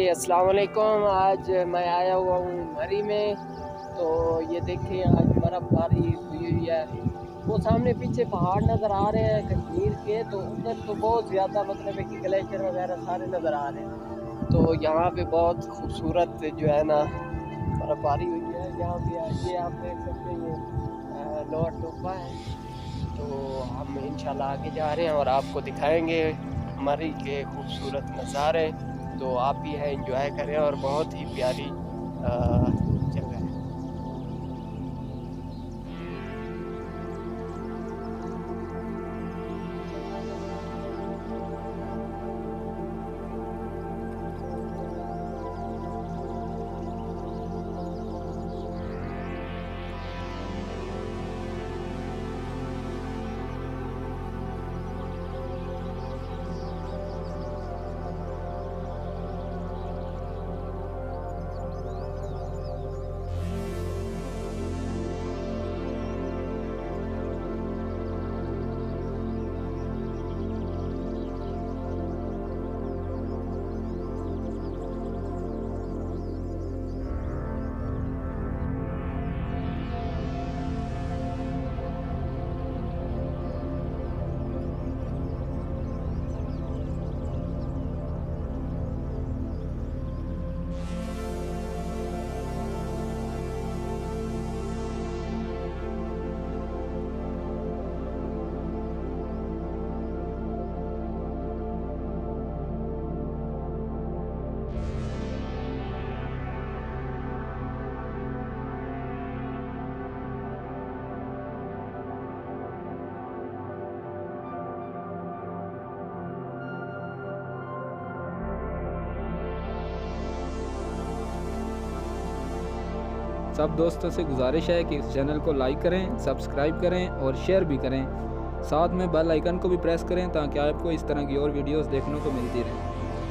अस्सलाम वालेकुम। आज मैं आया हुआ हूँ मरी में। तो ये देखिए आज बर्फ़बारी हुई हुई है। वो सामने पीछे पहाड़ नज़र आ रहे हैं कश्मीर के, तो उधर तो बहुत ज़्यादा मतलब है कि ग्लेशियर वगैरह सारे नज़र आ रहे हैं। तो यहाँ पे बहुत खूबसूरत जो है ना बर्फ़बारी हुई है। यहाँ पे ये आप देख सकते हैं, ये लोअर टोपा है। तो हम इंशाल्लाह आगे जा रहे हैं और आपको दिखाएंगे मरी के खूबसूरत नज़ारे। तो आप भी है एंजॉय करें और बहुत ही प्यारी जगह है। सब दोस्तों से गुजारिश है कि इस चैनल को लाइक करें, सब्सक्राइब करें और शेयर भी करें। साथ में बेल आइकन को भी प्रेस करें ताकि आपको इस तरह की और वीडियोस देखने को मिलती रहें।